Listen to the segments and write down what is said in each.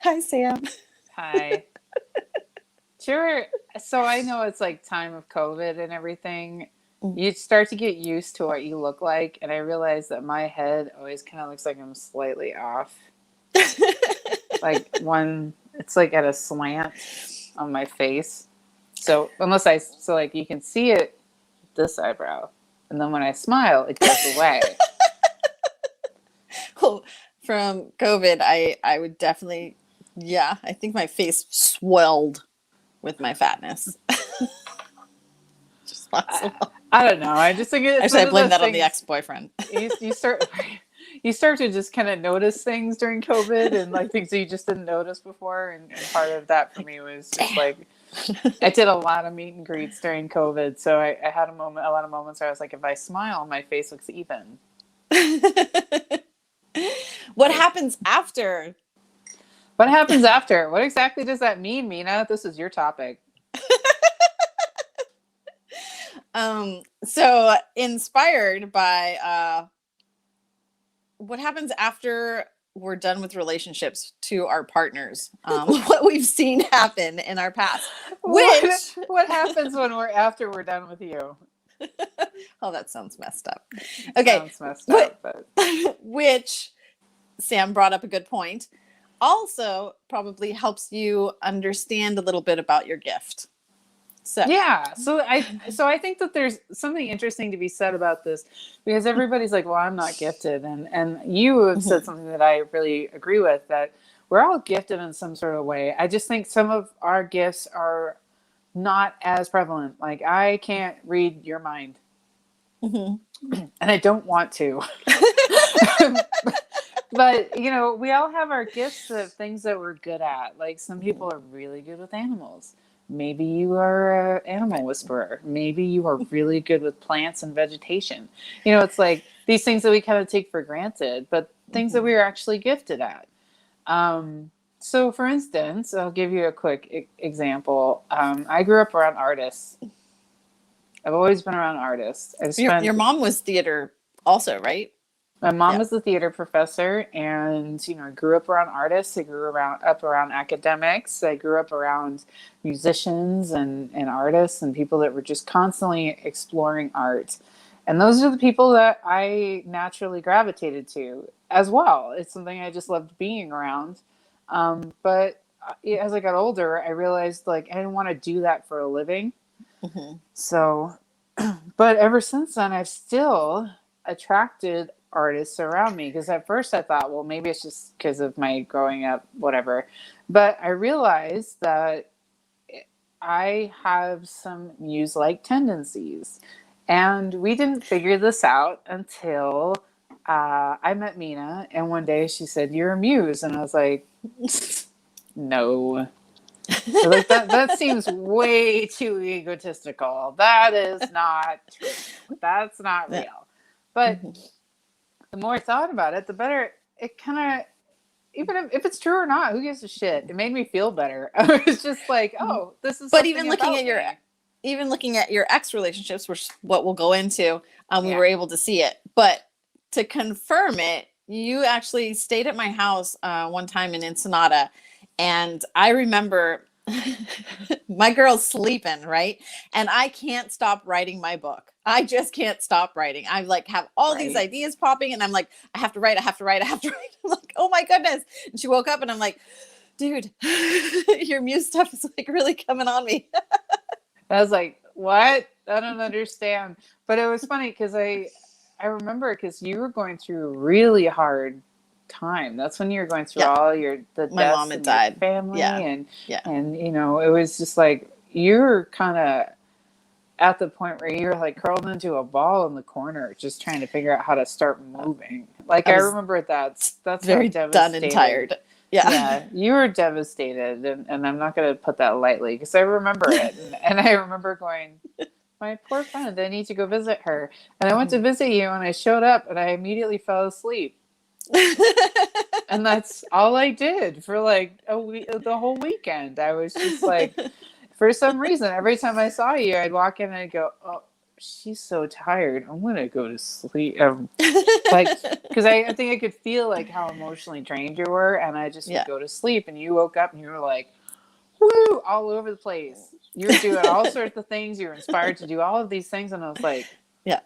Hi, Sam. Hi. Sure. So I know it's like time of COVID and everything. You start to get used to what you look like, and I realize that my head always kind of looks like I'm slightly off. Like it's like at a slant on my face. So like you can see it, this eyebrow, and then when I smile, it goes away. Well, from COVID, I would definitely, yeah, I think my face swelled with my fatness. Just possible. I don't know. I just think it's Actually, one I of blame those that on the things. ex-boyfriend. You start you start to just kind of notice things during COVID, and like things that you just didn't notice before. And part of that for me was just like I did a lot of meet and greets during COVID, so I had a lot of moments where I was like, if I smile, my face looks even. What happens after? What happens after? What exactly does that mean, Mina? This is your topic. So inspired by what happens after we're done with relationships to our partners, what we've seen happen in our past. What happens when after we're done with you? Oh, that sounds messed up. Okay, sounds messed up, but which Sam brought up a good point. Also, probably helps you understand a little bit about your gift. So yeah, so I think that there's something interesting to be said about this, because everybody's like, well, I'm not gifted, and you have said something that I really agree with, that we're all gifted in some sort of way. I just think some of our gifts are not as prevalent. Like, I can't read your mind, and I don't want to. But we all have our gifts of things that we're good at. Like, some people are really good with animals. Maybe you are an animal whisperer. Maybe you are really good with plants and vegetation. It's like these things that we kind of take for granted, but things that we are actually gifted at. So, for instance, I'll give you a quick example. I grew up around artists. I've always been around artists. Your mom was theater also, right? My mom was the theater professor, and I grew up around artists. I grew up around academics. I grew up around musicians and artists and people that were just constantly exploring art. And those are the people that I naturally gravitated to as well. It's something I just loved being around. But as I got older, I realized like I didn't want to do that for a living. So, but ever since then, I've still attracted artists around me, because at first I thought, well, maybe it's just because of my growing up, whatever. But I realized that I have some muse-like tendencies, and we didn't figure this out until I met Mina, and one day she said, "You're a muse," and I was like, no. Like, that seems way too egotistical. That is not true. That's not real. But the more I thought about it, the better it kind of, even if it's true or not, who gives a shit? It made me feel better. I was just like, oh, this is. But even looking at your ex relationships, which is what we'll go into, we were able to see it. But to confirm it, you actually stayed at my house one time in Ensenada, and I remember my girl's sleeping, right? And I can't stop writing my book. I just can't stop writing. I like have all these ideas popping, and I'm like, I have to write. I'm like, oh my goodness. And she woke up, and I'm like, dude, your muse stuff is like really coming on me. I was like, what? I don't understand. But it was funny because I remember, because you were going through a really hard time. That's when you were going through all my mom had died, family, and it was just like you're kind of at the point where you're like curled into a ball in the corner, just trying to figure out how to start moving. Like, I remember that's very done and tired. Yeah, you were devastated, and I'm not going to put that lightly, because I remember it, and I remember going, my poor friend, I need to go visit her. And I went to visit you, and I showed up, and I immediately fell asleep. And that's all I did for like the whole weekend. I was just like, for some reason, every time I saw you, I'd walk in and I'd go, oh, she's so tired. I'm going to go to sleep. Like, because I think I could feel like how emotionally drained you were. And I just would go to sleep, and you woke up and you were like, woo, all over the place. You were doing all sorts of things. You were inspired to do all of these things. And I was like, Yeah.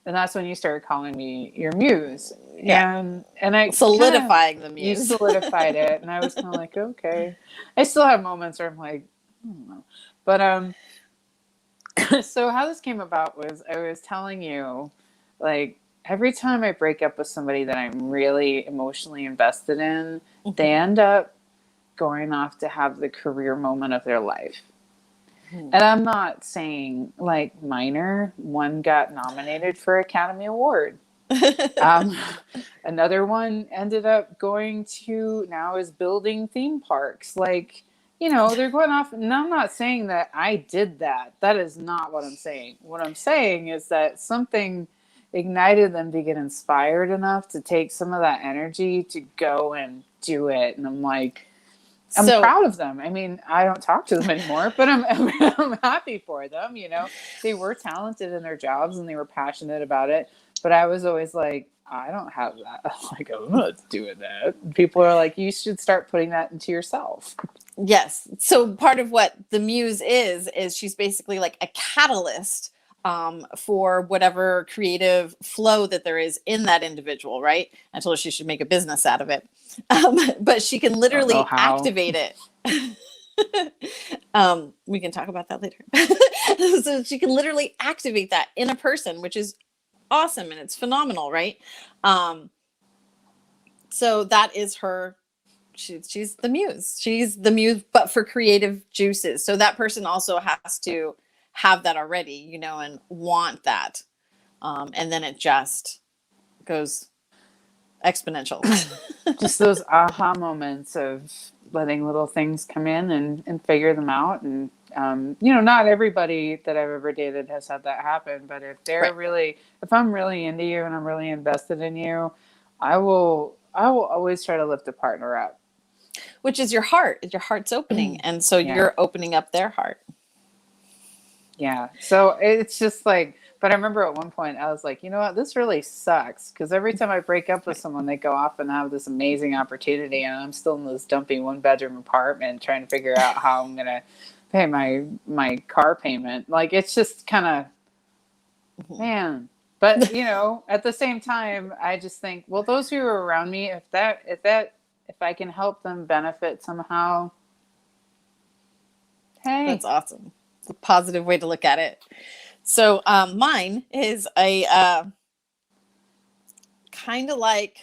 and that's when you started calling me your muse. Yeah. And I Solidifying the you muse. solidified it. And I was kind of like, okay. I still have moments where I'm like, I don't know. But, so how this came about was I was telling you, like, every time I break up with somebody that I'm really emotionally invested in, they end up going off to have the career moment of their life. And I'm not saying like minor. One got nominated for Academy Award. Another one ended up going to now is building theme parks. Like, they're going off. And I'm not saying that I did that. That is not what I'm saying. What I'm saying is that something ignited them to get inspired enough to take some of that energy to go and do it. And I'm like, I'm proud of them. I mean, I don't talk to them anymore, but I'm happy for them. They were talented in their jobs and they were passionate about it. But I was always like, I don't have that. Like, I'm not doing that. People are like, you should start putting that into yourself. Yes. So part of what the muse is she's basically like a catalyst for whatever creative flow that there is in that individual, right? I told her she should make a business out of it. But she can literally activate it. We can talk about that later. So she can literally activate that in a person, which is awesome and it's phenomenal, right? So that is her. She's the muse. She's the muse, but for creative juices. So that person also has to have that already, and want that. And then it just goes exponential. Just those aha moments of letting little things come in and figure them out. And, not everybody that I've ever dated has had that happen, but if they're if I'm really into you and I'm really invested in you, I will always try to lift a partner up. Which is your heart. Your heart's opening. And so you're opening up their heart. Yeah. So it's just like, but I remember at one point I was like, you know what, this really sucks. Because every time I break up with someone, they go off and have this amazing opportunity. And I'm still in this dumpy 1-bedroom apartment trying to figure out how I'm going to pay my car payment. Like, it's just kind of, man. But, at the same time, I just think, well, those who are around me, if I can help them benefit somehow, hey. That's awesome. It's a positive way to look at it. So mine is a kind of like,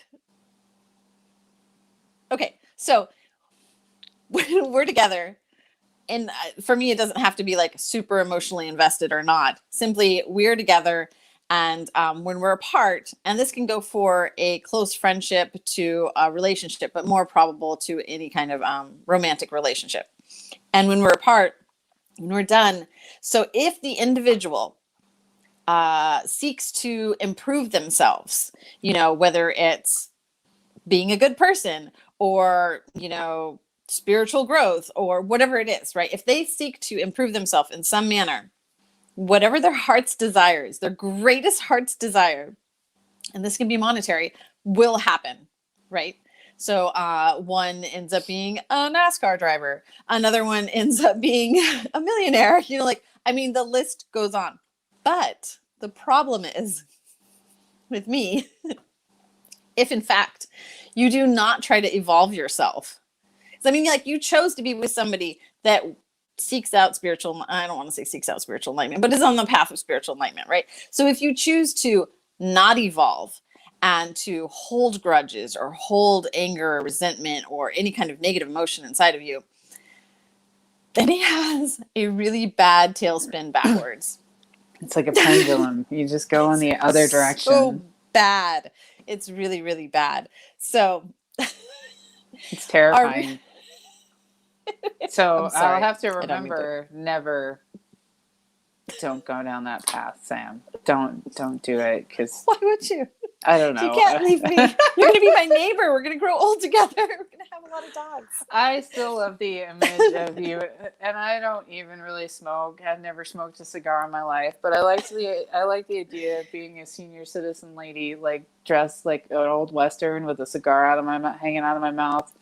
okay, so when we're together, and for me, it doesn't have to be like super emotionally invested or not. Simply, we're together. And when we're apart, and this can go for a close friendship to a relationship, but more probable to any kind of romantic relationship. And when we're apart, when we're done, so if the individual seeks to improve themselves, whether it's being a good person or, spiritual growth or whatever it is, right? If they seek to improve themselves in some manner, whatever their heart's desires, their greatest heart's desire, and this can be monetary, will happen, right? So one ends up being a NASCAR driver. Another one ends up being a millionaire. The list goes on. But the problem is with me, if in fact you do not try to evolve yourself. You chose to be with somebody that seeks out spiritual, I don't want to say seeks out spiritual enlightenment, but is on the path of spiritual enlightenment, right? So if you choose to not evolve and to hold grudges or hold anger or resentment or any kind of negative emotion inside of you, then he has a really bad tailspin backwards. It's like a pendulum. You just go in the other direction. So bad. It's really, really bad. So it's terrifying. So I'll have to remember never don't go down that path, Sam. Don't do it, because Why would you? I don't know. You can't leave me. You're gonna be my neighbor. We're gonna grow old together. We're gonna have a lot of dogs. I still love the image of you, and I don't even really smoke. I've never smoked a cigar in my life, but I like the idea of being a senior citizen lady, like dressed like an old Western with a cigar hanging out of my mouth,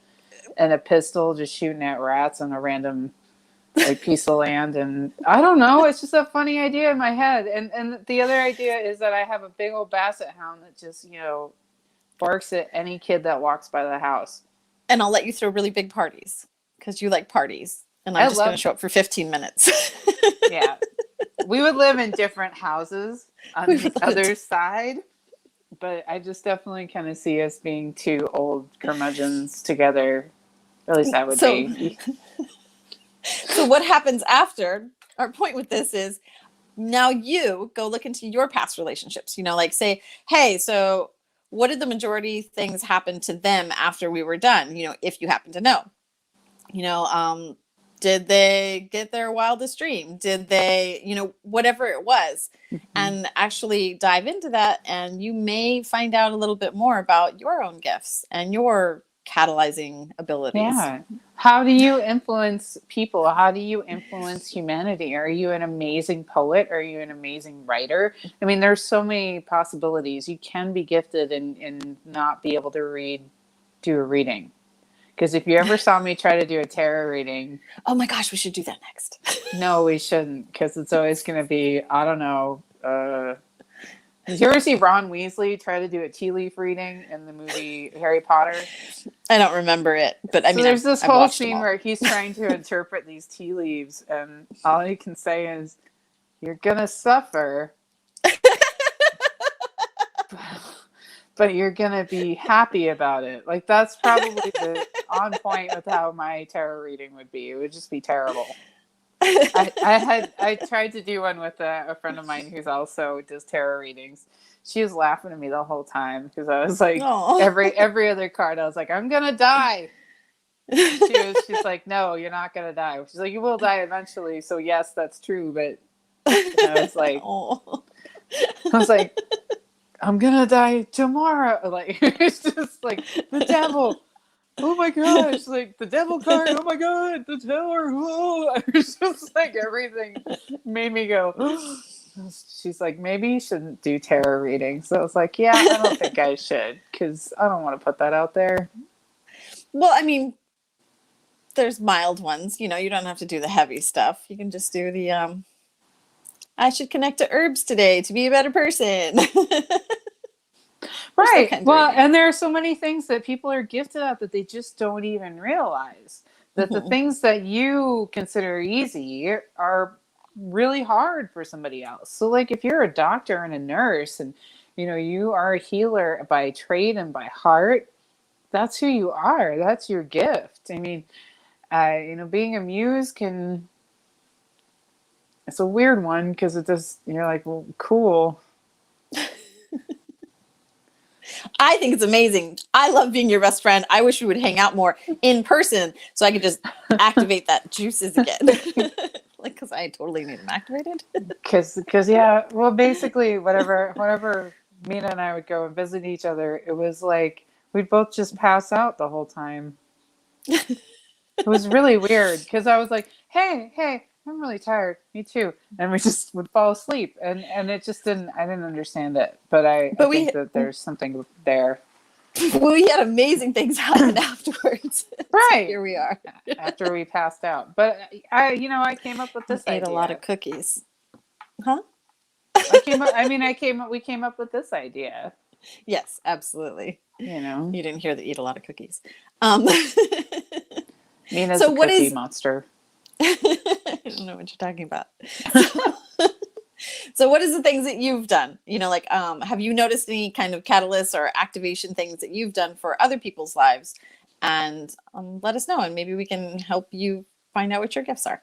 and a pistol, just shooting at rats on a random like piece of land. And I don't know, it's just a funny idea in my head. And the other idea is that I have a big old basset hound that just, barks at any kid that walks by the house. And I'll let you throw really big parties because you like parties. And I'm just going to show up for 15 minutes. Yeah. We would live in different houses on the other side. But I just definitely kind of see us being two old curmudgeons together. Or at least I would be. So what happens after? Our point with this is now you go look into your past relationships. Like say, hey, so what did the majority things happen to them after we were done? If you happen to know. Did they get their wildest dream? Did they, whatever it was, and actually dive into that, and you may find out a little bit more about your own gifts and your catalyzing abilities. Yeah. How do you influence people? How do you influence humanity? Are you an amazing poet? Are you an amazing writer? I mean, there's so many possibilities. You can be gifted and not be able to do a reading. Because if you ever saw me try to do a tarot reading... Oh my gosh, we should do that next. No, we shouldn't, because it's always going to be, I don't know. Did you ever see Ron Weasley try to do a tea leaf reading in the movie Harry Potter? I don't remember it, but I mean, there's this whole scene where he's trying to interpret these tea leaves, and all he can say is, "You're gonna suffer, but you're gonna be happy about it." Like, that's probably the on point with how my tarot reading would be. It would just be terrible. I tried to do one with a friend of mine who's also does tarot readings. She was laughing at me the whole time because I was like, every other card, I was like, "I'm gonna die." She's like, "No, you're not gonna die." She's like, "You will die eventually." So yes, that's true. But I was like, "I'm gonna die tomorrow." Like, it's just like the devil. Oh my gosh, like the devil card, oh my god, the tower. Oh. It's just like everything made me go. She's like, maybe you shouldn't do tarot readings. So I was like, yeah, I don't think I should, because I don't want to put that out there. Well, I mean, there's mild ones, you don't have to do the heavy stuff. You can just do the I should connect to herbs today to be a better person. Right. Well, and there are so many things that people are gifted at that they just don't even realize. That the things that you consider easy are really hard for somebody else. So, like, if you're a doctor and a nurse and, you are a healer by trade and by heart, that's who you are. That's your gift. I mean, being a muse it's a weird one because it just, you're like, well, cool. I think it's amazing. I love being your best friend. I wish we would hang out more in person so I could just activate that juices again. Like, because I totally need them activated. Because yeah, well, basically, whenever Mina and I would go and visit each other, it was like we'd both just pass out the whole time. It was really weird because I was like, hey, I'm really tired. Me too. And we just would fall asleep. And it just I didn't understand it. But I think that there's something there. Well, we had amazing things happen afterwards. Right. So here we are. After we passed out. But I came up with this idea. Ate a lot of cookies. Huh? We came up with this idea. Yes, absolutely. You didn't hear the eat a lot of cookies. Mina's a cookie monster. I don't know what you're talking about. So what is the things that you've done? Have you noticed any kind of catalysts or activation things that you've done for other people's lives? And let us know, and maybe we can help you find out what your gifts are.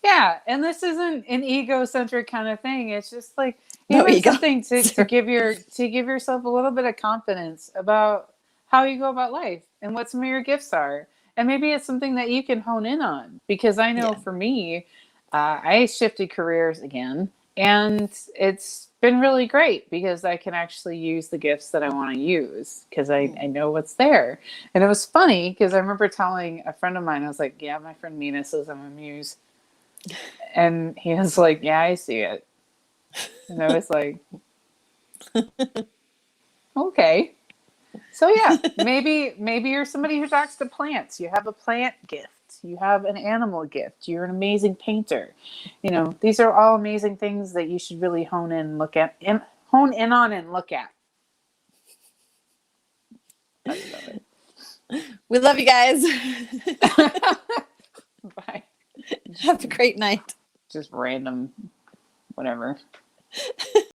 Yeah, and this isn't an egocentric kind of thing. It's just like something to give yourself a little bit of confidence about how you go about life and what some of your gifts are. And maybe it's something that you can hone in on, because I know for me, I shifted careers again, And it's been really great because I can actually use the gifts that I want to use because I know what's there. And it was funny because I remember telling a friend of mine, I was like, yeah, my friend Mina says I'm a muse. And he was like, yeah, I see it. And I was like, okay. So yeah, maybe you're somebody who talks to plants. You have a plant gift. You have an animal gift. You're an amazing painter. These are all amazing things that you should really hone in on and look at. I love it. We love you guys. Bye. Have a great night. Just random, whatever.